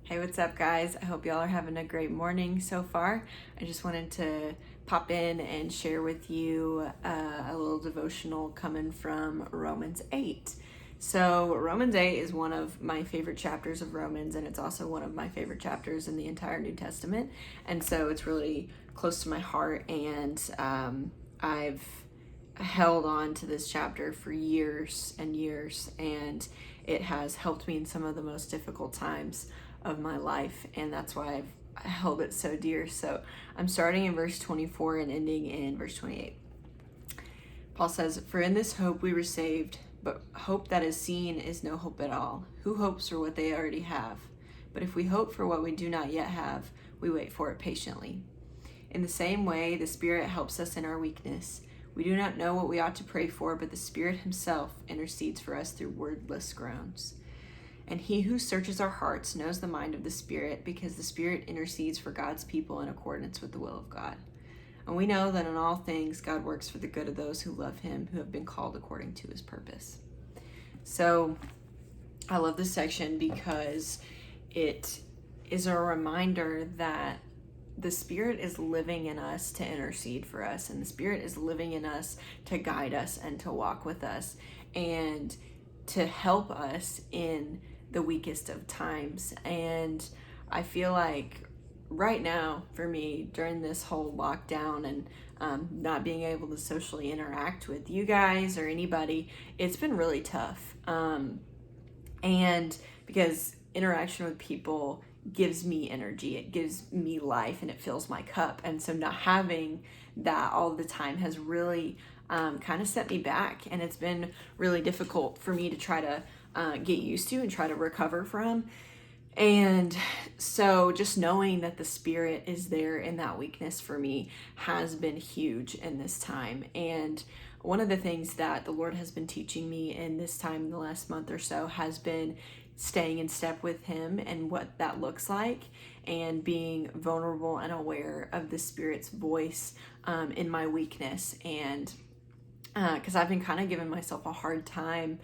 Hey, what's up, guys? I hope y'all are having a great morning so far. I just wanted to pop in and share with you a little devotional coming from Romans 8. So, Romans 8 is one of my favorite chapters of Romans, and it's also one of my favorite chapters in the entire New Testament. And so, it's really close to my heart, and I've held on to this chapter for years and years, and it has helped me in some of the most difficult times of my life, and that's why I've held it so dear. So I'm starting in verse 24 and ending in verse 28. Paul says, "For in this hope we were saved, but hope that is seen is no hope at all. Who hopes for what they already have? But if we hope for what we do not yet have, we wait for it patiently. In the same way, the Spirit helps us in our weakness. We do not know what we ought to pray for, but the Spirit himself intercedes for us through wordless groans. And he who searches our hearts knows the mind of the Spirit, because the Spirit intercedes for God's people in accordance with the will of God. And we know that in all things God works for the good of those who love him, who have been called according to his purpose." So I love this section because it is a reminder that the Spirit is living in us to intercede for us, and the Spirit is living in us to guide us and to walk with us and to help us in the weakest of times. And I feel like right now, for me, during this whole lockdown and not being able to socially interact with you guys or anybody, it's been really tough. And because interaction with people gives me energy, it gives me life, and it fills my cup. And so not having that all the time has really kind of set me back, and it's been really difficult for me to try to get used to and try to recover from. And so just knowing that the Spirit is there in that weakness for me has been huge in this time. And one of the things that the Lord has been teaching me in this time, in the last month or so, has been staying in step with him and what that looks like, and being vulnerable and aware of the Spirit's voice in my weakness. And because I've been kind of giving myself a hard time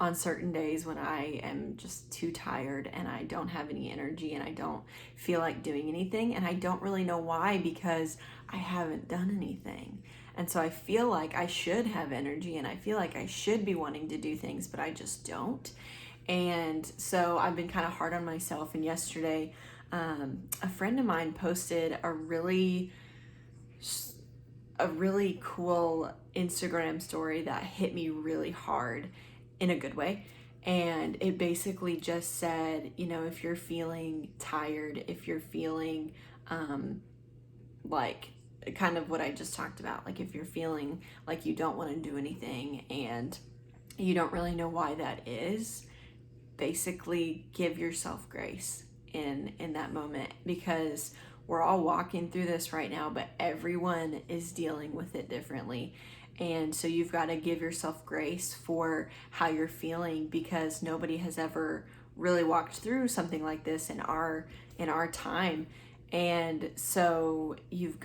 on certain days when I am just too tired and I don't have any energy and I don't feel like doing anything, and I don't really know why, because I haven't done anything. And so I feel like I should have energy and I feel like I should be wanting to do things, but I just don't. And so I've been kind of hard on myself. And yesterday, a friend of mine posted a really cool Instagram story that hit me really hard in a good way. And it basically just said, if you're feeling tired, if you're feeling like kind of what I just talked about, like if you're feeling like you don't want to do anything and you don't really know why that is, basically give yourself grace in that moment, because we're all walking through this right now, but everyone is dealing with it differently. And so you've got to give yourself grace for how you're feeling, because nobody has ever really walked through something like this in our time. And so you've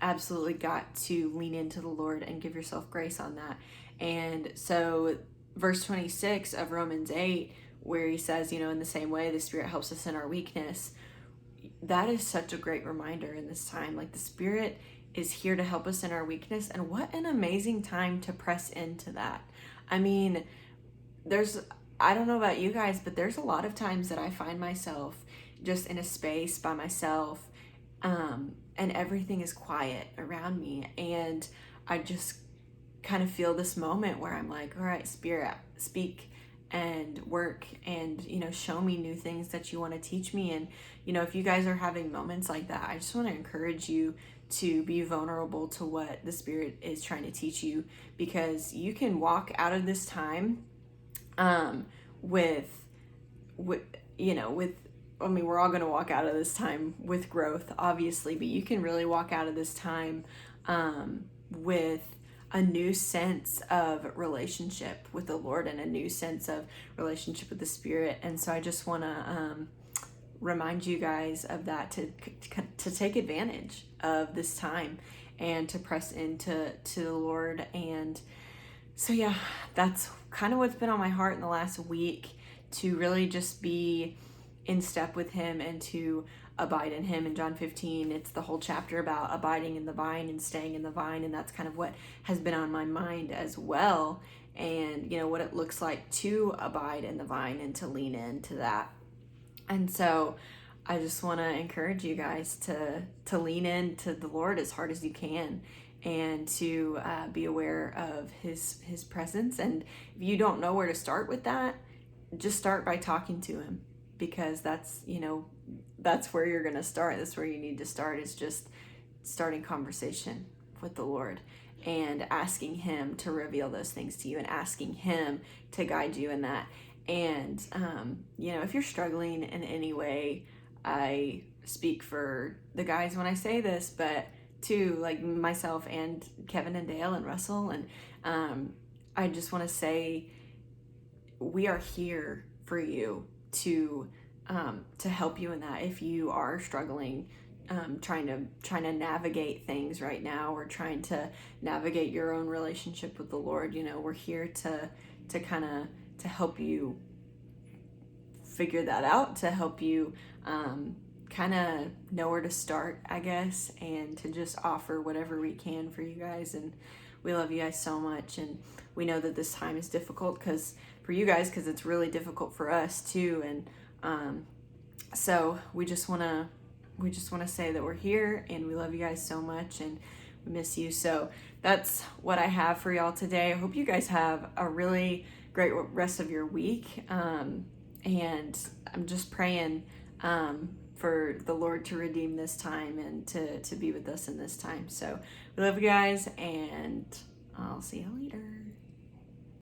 absolutely got to lean into the Lord and give yourself grace on that. And so verse 26 of Romans 8, where he says, in the same way the Spirit helps us in our weakness, that is such a great reminder in this time. Like, the Spirit is here to help us in our weakness, and what an amazing time to press into that. I mean, I don't know about you guys, but there's a lot of times that I find myself just in a space by myself, and everything is quiet around me, and I just kind of feel this moment where I'm like, all right, Spirit, speak and work, and show me new things that you want to teach me. And if you guys are having moments like that, I just want to encourage you to be vulnerable to what the Spirit is trying to teach you, because you can walk out of this time with I mean, we're all going to walk out of this time with growth, obviously, but you can really walk out of this time with a new sense of relationship with the Lord and a new sense of relationship with the Spirit. And so I just want to remind you guys of that, to take advantage of this time and to press into the Lord. And so yeah, that's kind of what's been on my heart in the last week, to really just be in step with him and to abide in him. In John 15, it's the whole chapter about abiding in the vine and staying in the vine, and that's kind of what has been on my mind as well, and what it looks like to abide in the vine and to lean into that. And so I just want to encourage you guys to lean into the Lord as hard as you can, and to be aware of his presence. And if you don't know where to start with that, just start by talking to him, because that's where you're going to start. That's where you need to start, is just starting conversation with the Lord and asking him to reveal those things to you and asking him to guide you in that. And if you're struggling in any way, I speak for the guys when I say this, but too, like myself and Kevin and Dale and Russell, and I just want to say we are here for you to help you in that. If you are struggling, trying to navigate things right now, or trying to navigate your own relationship with the Lord, we're here to kind of to help you figure that out, to help you kind of know where to start, I guess, and to just offer whatever we can for you guys. And we love you guys so much, and we know that this time is difficult for you guys, because it's really difficult for us too. And so we just want to say that we're here, and we love you guys so much, and we miss you. So that's what I have for y'all today. I hope you guys have a really great rest of your week, and I'm just praying for the Lord to redeem this time and to be with us in this time. So we love you guys, and I'll see you later.